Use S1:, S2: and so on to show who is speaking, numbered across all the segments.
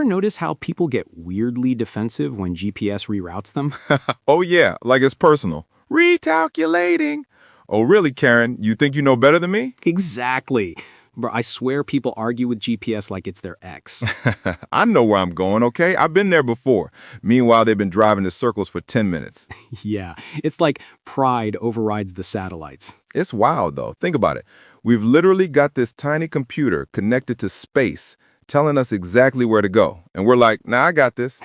S1: ever notice how people get weirdly defensive when GPS reroutes them?
S2: Oh, yeah, like it's personal. Recalculating. Oh, really, Karen? You think you know better than me?
S1: Exactly. Bro, I swear people argue with GPS like it's their ex.
S2: I know where I'm going, okay? I've been there before. Meanwhile, they've been driving in circles for 10 minutes.
S1: Yeah, it's like pride overrides the satellites.
S2: It's wild, though. Think about it. We've literally got this tiny computer connected to space telling us exactly where to go. And we're like, nah, I got this.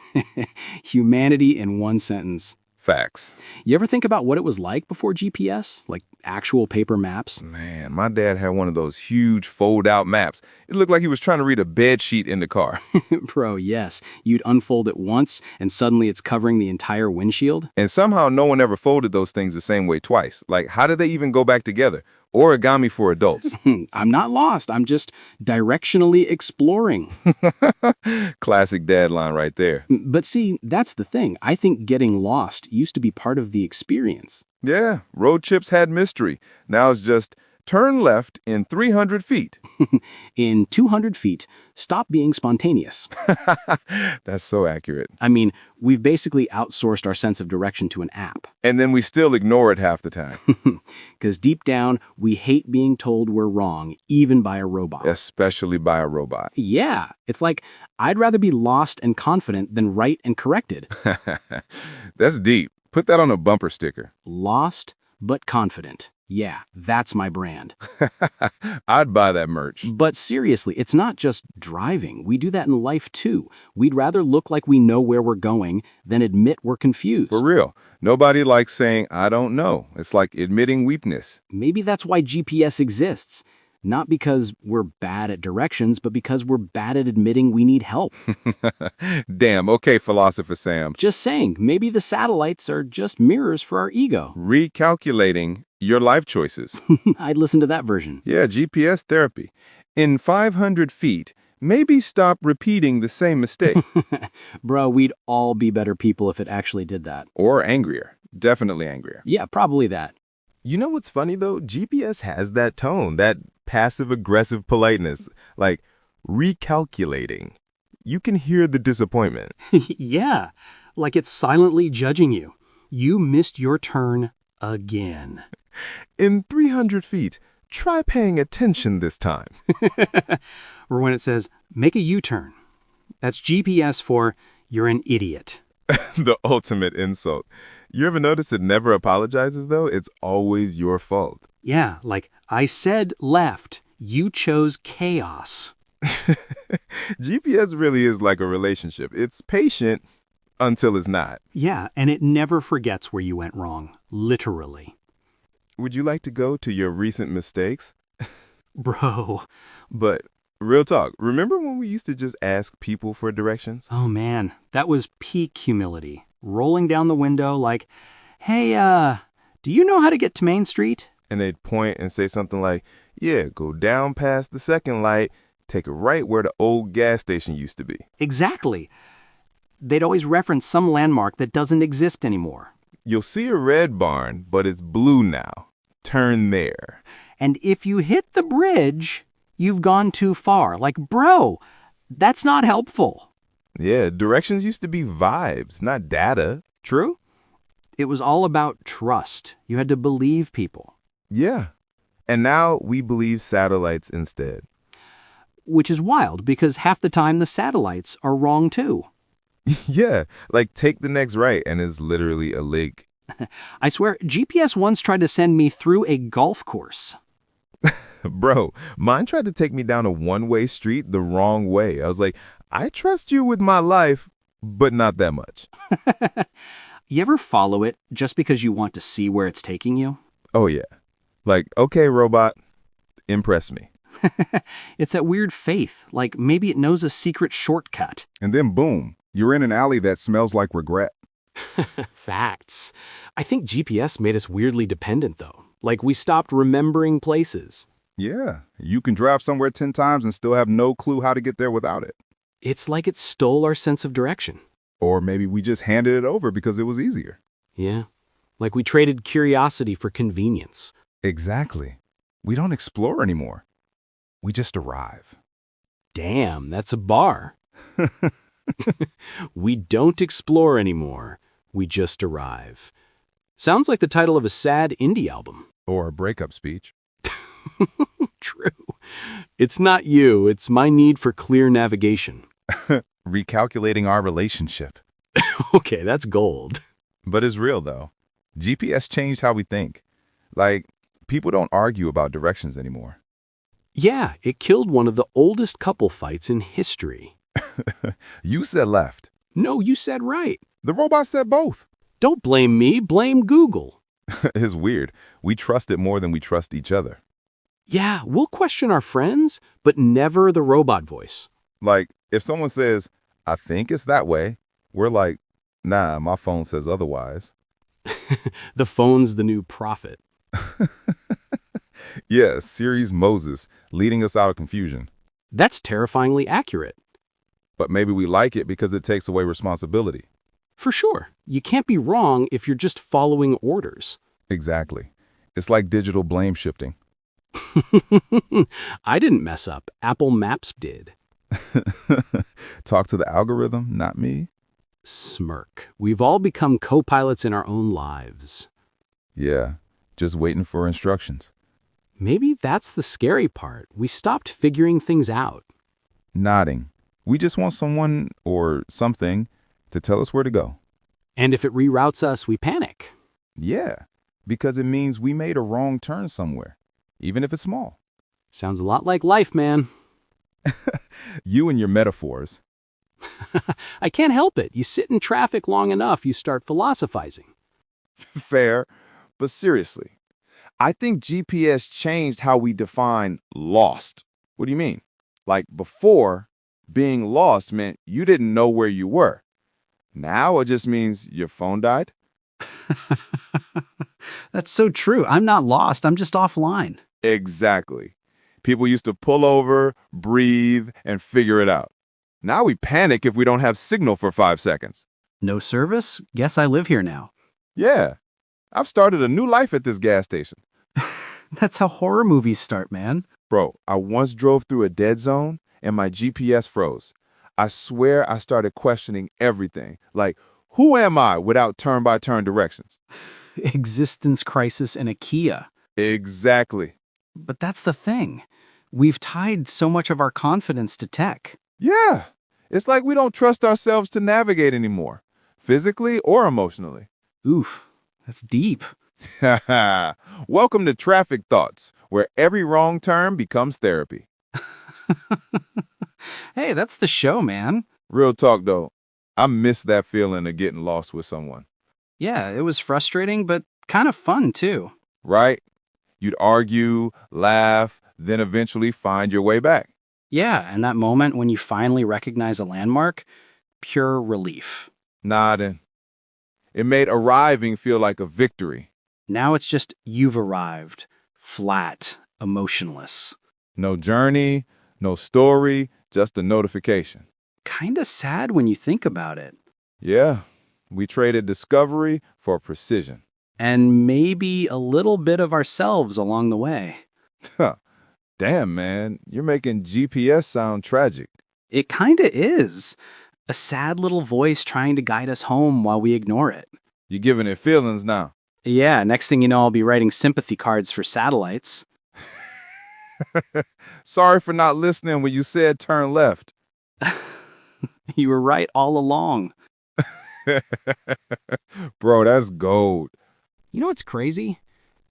S1: Humanity in one sentence.
S2: Facts.
S1: You ever think about what it was like before GPS? Like actual paper maps?
S2: Man, my dad had one of those huge fold-out maps. It looked like he was trying to read a bed sheet in the car.
S1: Bro, yes. You'd unfold it once, and suddenly it's covering the entire windshield?
S2: And somehow no one ever folded those things the same way twice. Like, how did they even go back together? Origami for adults.
S1: I'm not lost. I'm just directionally exploring.
S2: Classic dad line right there.
S1: But see, that's the thing. I think getting lost used to be part of the experience.
S2: Yeah, road trips had mystery. Now it's just turn left in 300 feet.
S1: In 200 feet, stop being spontaneous.
S2: That's so accurate.
S1: I mean, we've basically outsourced our sense of direction to an app.
S2: And then we still ignore it half the time.
S1: Because deep down, we hate being told we're wrong, even by a robot.
S2: Especially by a robot.
S1: Yeah, it's like, I'd rather be lost and confident than right and corrected.
S2: That's deep. Put that on a bumper sticker.
S1: Lost, but confident. Yeah, that's my brand.
S2: I'd buy that merch.
S1: But seriously, it's not just driving. We do that in life too. We'd rather look like we know where we're going than admit we're confused.
S2: For real. Nobody likes saying, I don't know. It's like admitting weakness.
S1: Maybe that's why GPS exists. Not because we're bad at directions, but because we're bad at admitting we need help.
S2: Damn, okay, Philosopher Sam.
S1: Just saying, maybe the satellites are just mirrors for our ego.
S2: Recalculating your life choices.
S1: I'd listen to that version.
S2: Yeah, GPS therapy. In 500 feet, maybe stop repeating the same mistake.
S1: Bro, we'd all be better people if it actually did that.
S2: Or angrier. Definitely angrier.
S1: Yeah, probably that.
S3: You know what's funny, though? GPS has that tone, that passive-aggressive politeness, like recalculating. You can hear the disappointment.
S1: Yeah, like it's silently judging you. You missed your turn again.
S3: In 300 feet, try paying attention this time.
S1: Or when it says, make a U-turn. That's GPS for, you're an idiot.
S3: The ultimate insult. You ever notice it never apologizes, though? It's always your fault.
S1: Yeah, like, I said left. You chose chaos.
S3: GPS really is like a relationship. It's patient until it's not.
S1: Yeah, and it never forgets where you went wrong. Literally.
S3: Would you like to go to your recent mistakes?
S1: Bro.
S3: But real talk, remember when we used to just ask people for directions?
S1: Oh man, that was peak humility. Rolling down the window like, hey, do you know how to get to Main Street?
S3: And they'd point and say something like, yeah, go down past the second light, take it right where the old gas station used to be.
S1: Exactly. They'd always reference some landmark that doesn't exist anymore.
S3: You'll see a red barn, but it's blue now. Turn there.
S1: And if you hit the bridge, you've gone too far. Like, bro, that's not helpful.
S3: Yeah, directions used to be vibes, not data.
S1: True? It was all about trust. You had to believe people.
S3: Yeah. And now we believe satellites instead.
S1: Which is wild, because half the time the satellites are wrong too.
S3: Yeah, like take the next right and it's literally a lake.
S1: I swear, GPS once tried to send me through a golf course.
S3: Bro, mine tried to take me down a one-way street the wrong way. I was like, I trust you with my life, but not that much.
S1: You ever follow it just because you want to see where it's taking you?
S3: Oh, yeah. Like, okay, robot, impress me.
S1: It's that weird faith, like maybe it knows a secret shortcut.
S2: And then boom, you're in an alley that smells like regret.
S4: Facts. I think GPS made us weirdly dependent, though. Like we stopped remembering places.
S2: Yeah, you can drive somewhere 10 times and still have no clue how to get there without it.
S4: It's like it stole our sense of direction.
S2: Or maybe we just handed it over because it was easier.
S4: Yeah. Like we traded curiosity for convenience.
S2: Exactly. We don't explore anymore. We just arrive.
S4: Damn, that's a bar. We don't explore anymore. We just arrive. Sounds like the title of a sad indie album.
S2: Or a breakup speech.
S4: True. It's not you, it's my need for clear navigation.
S2: Recalculating our relationship.
S4: Okay, that's gold.
S2: But it's real, though. GPS changed how we think. Like, people don't argue about directions anymore.
S4: Yeah, it killed one of the oldest couple fights in history.
S2: You said left.
S4: No, you said right.
S2: The robot said both.
S4: Don't blame me, blame Google.
S2: It's weird. We trust it more than we trust each other.
S4: Yeah, we'll question our friends, but never the robot voice.
S2: Like, if someone says, I think it's that way, we're like, nah, my phone says otherwise.
S4: The phone's the new prophet.
S2: Yeah, Siri's Moses, leading us out of confusion.
S4: That's terrifyingly accurate.
S2: But maybe we like it because it takes away responsibility.
S4: For sure. You can't be wrong if you're just following orders.
S2: Exactly. It's like digital blame shifting.
S4: I didn't mess up. Apple Maps did.
S2: Talk to the algorithm, not me.
S4: Smirk. We've all become co-pilots in our own lives.
S2: Yeah, just waiting for instructions.
S4: Maybe that's the scary part. We stopped figuring things out.
S2: Nodding. We just want someone or something to tell us where to go.
S4: And if it reroutes us, we panic.
S2: Yeah, because it means we made a wrong turn somewhere, even if it's small.
S4: Sounds a lot like life, man.
S2: You and your metaphors.
S4: I can't help it. You sit in traffic long enough, you start philosophizing.
S5: Fair, but seriously, I think GPS changed how we define lost. What do you mean? Like before, being lost meant you didn't know where you were. Now it just means your phone died.
S1: That's so true. I'm not lost. I'm just offline.
S5: Exactly. People used to pull over, breathe, and figure it out. Now we panic if we don't have signal for 5 seconds.
S1: No service? Guess I live here now.
S5: Yeah, I've started a new life at this gas station.
S1: That's how horror movies start, man.
S5: Bro, I once drove through a dead zone and my GPS froze. I swear I started questioning everything. Like, who am I without turn-by-turn directions?
S1: Existence crisis in a Kia.
S5: Exactly.
S1: But that's the thing. We've tied so much of our confidence to tech.
S5: Yeah, it's like we don't trust ourselves to navigate anymore, physically or emotionally.
S1: Oof, that's deep.
S5: Welcome to Traffic Thoughts, where every wrong turn becomes therapy.
S1: Hey, that's the show, man.
S5: Real talk, though, I miss that feeling of getting lost with someone,
S1: Yeah, it was frustrating, but kind of fun, too.
S5: right? You'd argue, laugh, then eventually find your way back.
S1: Yeah, and that moment when you finally recognize a landmark, pure relief.
S5: Nodding. It made arriving feel like a victory.
S1: Now it's just you've arrived, flat, emotionless.
S5: No journey, no story, just a notification.
S1: Kinda sad when you think about it.
S5: Yeah, we traded discovery for precision.
S1: And maybe a little bit of ourselves along the way.
S5: Damn, man, you're making GPS sound tragic.
S1: It kinda is. A sad little voice trying to guide us home while we ignore it.
S5: You're giving it feelings now.
S1: Yeah, next thing you know, I'll be writing sympathy cards for satellites.
S5: Sorry for not listening when you said turn left.
S1: You were right all along.
S5: Bro, that's gold.
S6: You know what's crazy?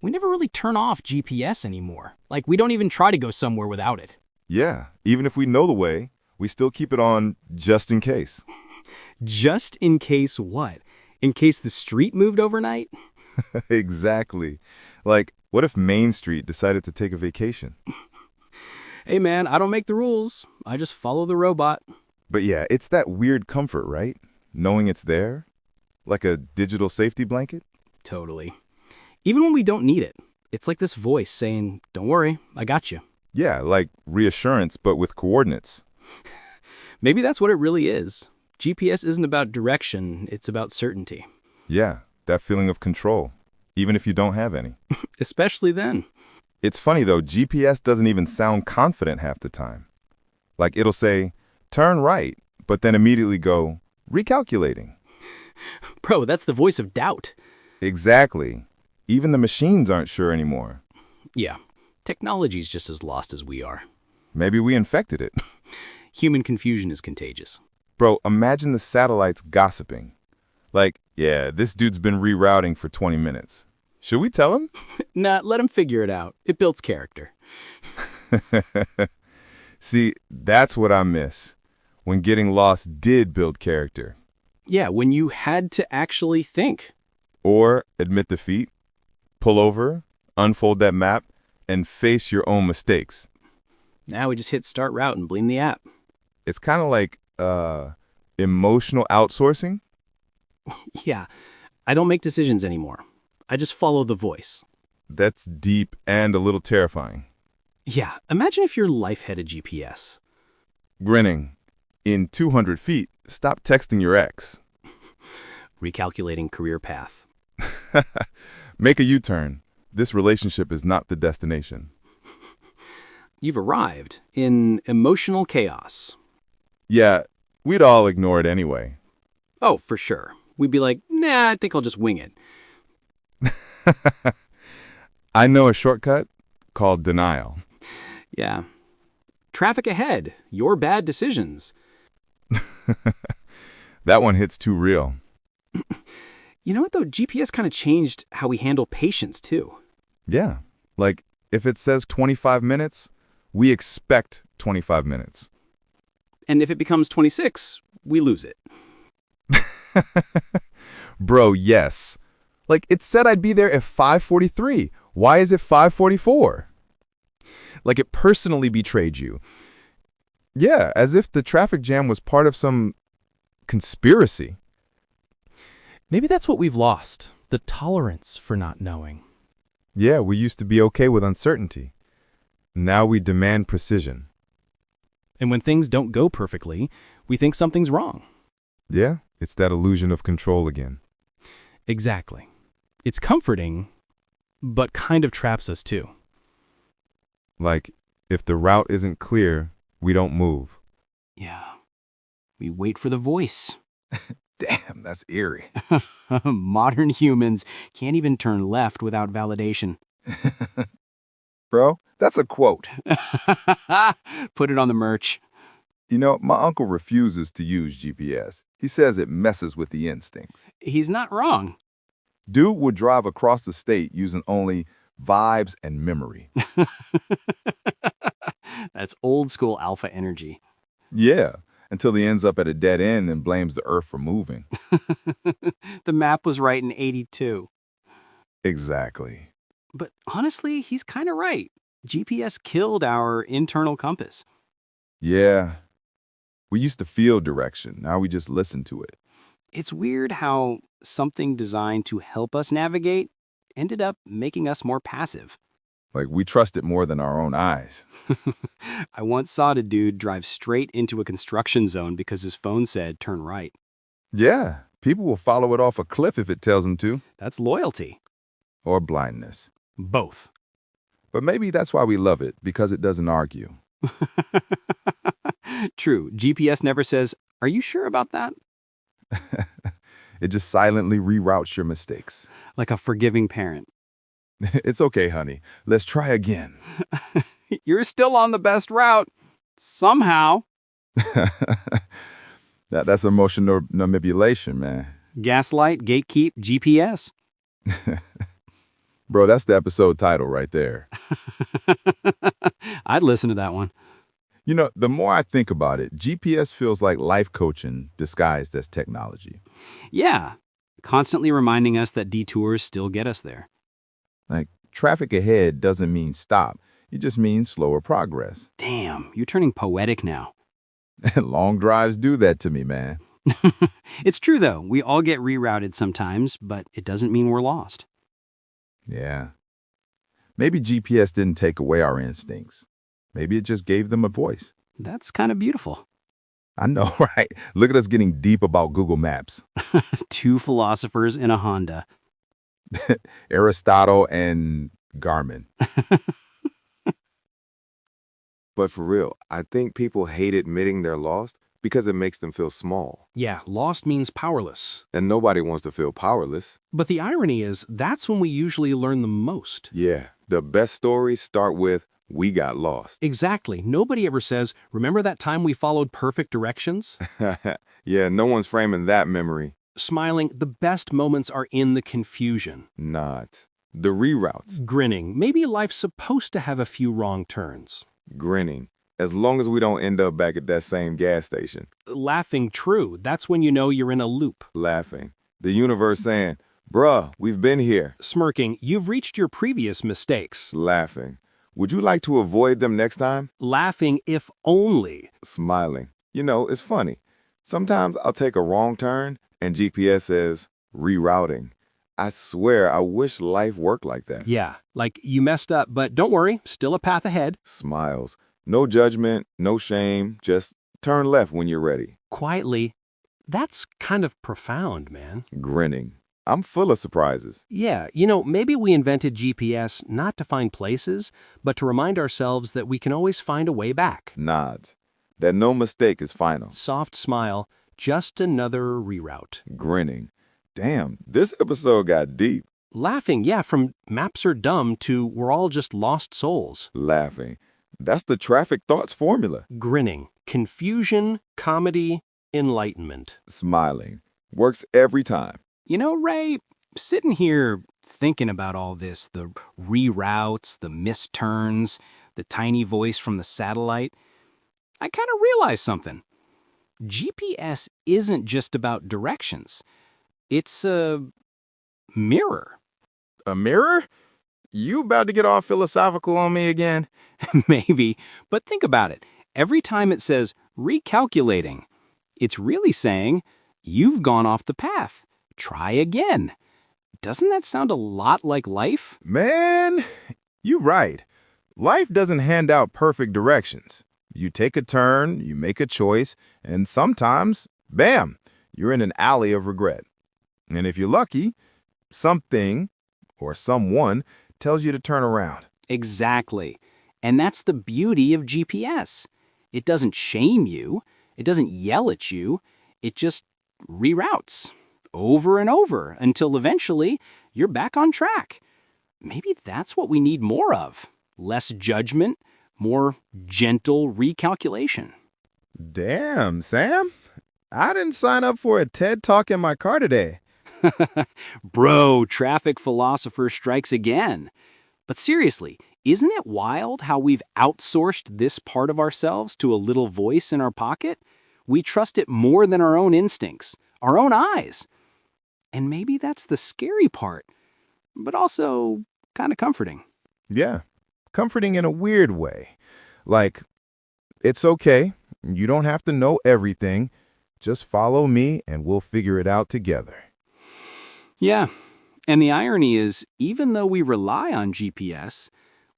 S6: We never really turn off GPS anymore. Like, we don't even try to go somewhere without it.
S2: Yeah, even if we know the way, we still keep it on just in case.
S4: Just in case what? In case the street moved overnight?
S2: Exactly. Like, what if Main Street decided to take a vacation?
S4: Hey man, I don't make the rules. I just follow the robot.
S2: But yeah, it's that weird comfort, right? Knowing it's there, like a digital safety blanket.
S4: Totally. Even when we don't need it, it's like this voice saying, don't worry, I got you.
S2: Yeah, like reassurance, but with coordinates.
S4: Maybe that's what it really is. GPS isn't about direction, it's about certainty.
S2: Yeah, that feeling of control, even if you don't have any.
S4: Especially then.
S2: It's funny though, GPS doesn't even sound confident half the time. Like it'll say, turn right, but then immediately go, recalculating.
S4: Bro, that's the voice of doubt.
S2: Exactly. Even the machines aren't sure anymore.
S4: Yeah, technology's just as lost as we are.
S2: Maybe we infected it.
S4: Human confusion is contagious.
S2: Bro, imagine the satellites gossiping. Like, yeah, this dude's been rerouting for 20 minutes. Should we tell him?
S4: Nah, let him figure it out. It builds character.
S2: See, that's what I miss. When getting lost did build character.
S4: Yeah, when you had to actually think.
S2: Or admit defeat, pull over, unfold that map, and face your own mistakes.
S4: Now we just hit start route and blame the app.
S2: It's kind of like emotional outsourcing.
S4: Yeah, I don't make decisions anymore. I just follow the voice.
S2: That's deep and a little terrifying.
S4: Yeah, imagine if your life had a GPS.
S2: Grinning. In 200 feet, stop texting your ex.
S4: Recalculating career path.
S2: Make a U-turn. This relationship is not the destination.
S4: You've arrived in emotional chaos.
S2: Yeah, we'd all ignore it anyway.
S4: Oh, for sure. We'd be like, nah, I think I'll just wing it.
S2: I know a shortcut called denial.
S4: Yeah. Traffic ahead. Your bad decisions.
S2: That one hits too real.
S4: You know what, though? GPS kind of changed how we handle patience, too.
S2: Yeah, like if it says 25 minutes, we expect 25 minutes.
S4: And if it becomes 26, we lose it.
S2: Bro, yes. Like it said I'd be there at 5:43. Why is it 5:44? Like it personally betrayed you. Yeah, as if the traffic jam was part of some conspiracy.
S7: Maybe that's what we've lost, the tolerance for not knowing.
S2: Yeah, we used to be okay with uncertainty. Now we demand precision.
S4: And when things don't go perfectly, we think something's wrong.
S2: Yeah, it's that illusion of control again.
S4: Exactly. It's comforting, but kind of traps us too.
S2: Like, if the route isn't clear, we don't move.
S1: Yeah. We wait for the voice.
S5: Damn, that's eerie.
S1: Modern humans can't even turn left without validation.
S5: Bro, that's a quote.
S1: Put it on the merch.
S5: You know, my uncle refuses to use GPS. He says it messes with the instincts.
S1: He's not wrong.
S5: Dude would drive across the state using only vibes and memory.
S1: That's old school alpha energy.
S5: Yeah, until he ends up at a dead end and blames the earth for moving.
S1: The map was right in 82.
S5: Exactly.
S1: But honestly, he's kind of right. GPS killed our internal compass.
S5: Yeah. We used to feel direction. Now we just listen to it.
S1: It's weird how something designed to help us navigate ended up making us more passive.
S5: Like we trust it more than our own eyes.
S1: I once saw a dude drive straight into a construction zone because his phone said turn right.
S5: Yeah, people will follow it off a cliff if it tells them to.
S1: That's loyalty.
S5: Or blindness.
S1: Both.
S5: But maybe that's why we love it, because it doesn't argue.
S1: True. GPS never says, are you sure about that?
S5: It just silently reroutes your mistakes.
S1: Like a forgiving parent.
S5: It's okay, honey. Let's try again.
S1: You're still on the best route. Somehow.
S5: That's emotional manipulation, man.
S1: Gaslight, gatekeep, GPS.
S5: Bro, that's the episode title right there.
S1: I'd listen to that one.
S5: You know, the more I think about it, GPS feels like life coaching disguised as technology.
S1: Yeah. Constantly reminding us that detours still get us there.
S5: Like, traffic ahead doesn't mean stop. It just means slower progress.
S1: Damn, you're turning poetic now.
S5: Long drives do that to me, man.
S1: It's true, though. We all get rerouted sometimes, but it doesn't mean we're lost.
S5: Yeah. Maybe GPS didn't take away our instincts. Maybe it just gave them a voice.
S1: That's kind of beautiful.
S5: I know, right? Look at us getting deep about Google Maps.
S1: Two philosophers in a Honda.
S5: Aristotle and Garmin.
S3: But for real, I think people hate admitting they're lost because it makes them feel small.
S4: Yeah, lost means powerless.
S3: And nobody wants to feel powerless.
S4: But the irony is, that's when we usually learn the most.
S3: Yeah, the best stories start with, we got lost.
S4: Exactly. Nobody ever says, remember that time we followed perfect directions?
S3: Yeah, no one's framing that memory.
S4: Smiling, the best moments are in the confusion.
S3: Not. The reroutes.
S4: Grinning, maybe life's supposed to have a few wrong turns.
S3: Grinning. As long as we don't end up back at that same gas station.
S4: Laughing, true, that's when you know you're in a loop.
S3: Laughing. The universe saying, bruh, we've been here.
S4: Smirking, you've reached your previous mistakes.
S3: Laughing. Would you like to avoid them next time?
S4: Laughing, if only.
S3: Smiling. You know, it's funny. Sometimes I'll take a wrong turn and GPS says, rerouting. I swear, I wish life worked like that.
S4: Yeah, like you messed up, but don't worry, still a path ahead.
S3: Smiles. No judgment, no shame, just turn left when you're ready.
S4: Quietly, that's kind of profound, man.
S3: Grinning. I'm full of surprises.
S4: Yeah, maybe we invented GPS not to find places, but to remind ourselves that we can always find a way back.
S3: Nods. That no mistake is final.
S4: Soft smile, just another reroute.
S3: Grinning. Damn, this episode got deep.
S4: Laughing, yeah, from maps are dumb to we're all just lost souls.
S3: Laughing. That's the traffic thoughts formula.
S4: Grinning, confusion, comedy, enlightenment.
S3: Smiling. Works every time.
S6: Ray, sitting here thinking about all this, the reroutes, the missed turns, the tiny voice from the satellite, I kind of realized something. GPS isn't just about directions. It's a mirror.
S3: A mirror? You about to get all philosophical on me again?
S6: Maybe, but think about it. Every time it says recalculating, it's really saying you've gone off the path. Try again. Doesn't that sound a lot like life?
S3: Man, you're right. Life doesn't hand out perfect directions. You take a turn, you make a choice, and sometimes, bam, you're in an alley of regret. And if you're lucky, something or someone tells you to turn around.
S6: Exactly. And that's the beauty of GPS. It doesn't shame you. It doesn't yell at you. It just reroutes over and over until eventually you're back on track. Maybe that's what we need more of. Less judgment, more gentle recalculation.
S3: Damn, Sam. I didn't sign up for a TED Talk in my car today.
S6: Bro, traffic philosopher strikes again. But seriously, isn't it wild how we've outsourced this part of ourselves to a little voice in our pocket? We trust it more than our own instincts, our own eyes. And maybe that's the scary part, but also kind of comforting.
S3: Yeah, comforting in a weird way. Like, it's okay. You don't have to know everything. Just follow me and we'll figure it out together.
S6: Yeah, and the irony is, even though we rely on GPS,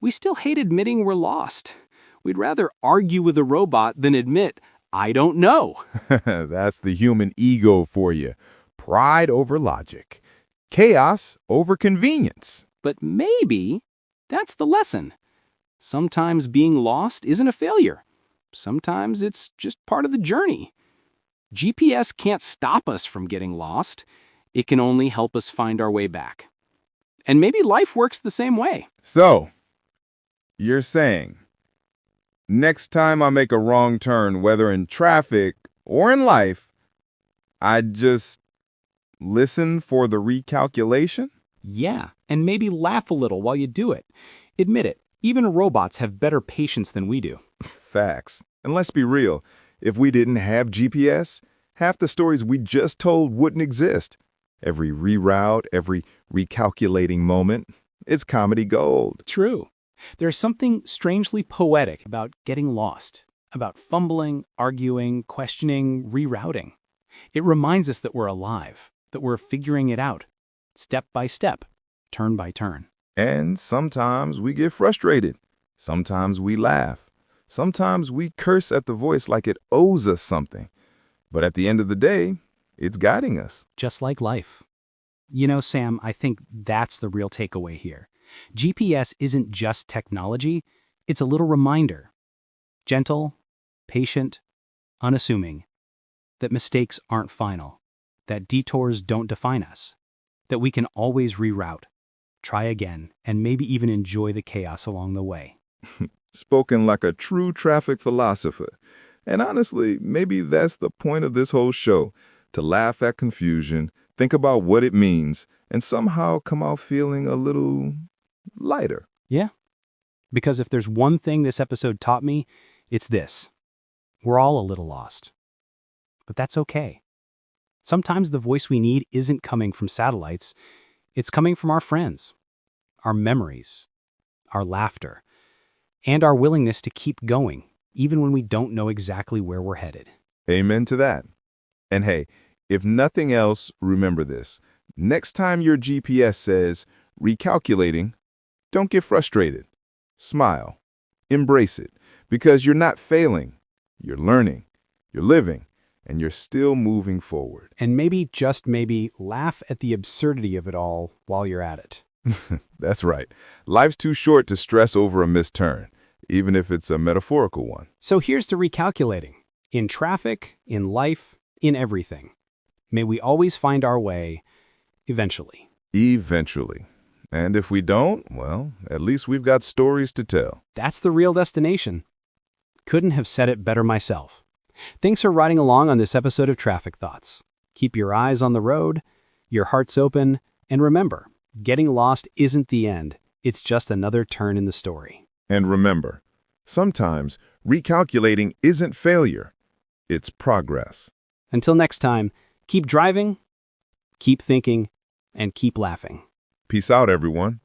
S6: we still hate admitting we're lost. We'd rather argue with a robot than admit, I don't know.
S3: That's the human ego for you. Pride over logic. Chaos over convenience.
S6: But maybe that's the lesson. Sometimes being lost isn't a failure. Sometimes it's just part of the journey. GPS can't stop us from getting lost. It can only help us find our way back. And maybe life works the same way.
S3: So, you're saying, next time I make a wrong turn, whether in traffic or in life, I just listen for the recalculation?
S8: Yeah, and maybe laugh a little while you do it. Admit it, even robots have better patience than we do.
S3: Facts. And let's be real, if we didn't have GPS, half the stories we just told wouldn't exist. Every reroute, every recalculating moment, it's comedy gold.
S8: True. There's something strangely poetic about getting lost, about fumbling, arguing, questioning, rerouting. It reminds us that we're alive, that we're figuring it out, step by step, turn by turn.
S3: And sometimes we get frustrated. Sometimes we laugh. Sometimes we curse at the voice like it owes us something. But at the end of the day, it's guiding us.
S8: Just like life. Sam, I think that's the real takeaway here. GPS isn't just technology, it's a little reminder. Gentle, patient, unassuming. that mistakes aren't final, that detours don't define us, that we can always reroute, try again, and maybe even enjoy the chaos along the way.
S2: Spoken like a true traffic philosopher. And honestly, maybe that's the point of this whole show, to laugh at confusion, think about what it means, and somehow come out feeling a little lighter.
S8: Yeah, because if there's one thing this episode taught me, it's this. We're all a little lost. But that's okay. Sometimes the voice we need isn't coming from satellites, it's coming from our friends, our memories, our laughter, and our willingness to keep going, even when we don't know exactly where we're headed.
S2: Amen to that. And hey, if nothing else, remember this. Next time your GPS says, recalculating, don't get frustrated. Smile. Embrace it. Because you're not failing. You're learning. You're living. And you're still moving forward.
S8: And maybe, just maybe, laugh at the absurdity of it all while you're at it.
S2: That's right. Life's too short to stress over a missed turn, even if it's a metaphorical one.
S8: So here's to recalculating. In traffic, in life, in everything. May we always find our way, eventually.
S2: Eventually. And if we don't, well, at least we've got stories to tell.
S8: That's the real destination. Couldn't have said it better myself. Thanks for riding along on this episode of Traffic Thoughts. Keep your eyes on the road, your hearts open, and remember, getting lost isn't the end. It's just another turn in the story.
S2: And remember, sometimes recalculating isn't failure. It's progress.
S8: Until next time, keep driving, keep thinking, and keep laughing.
S2: Peace out, everyone.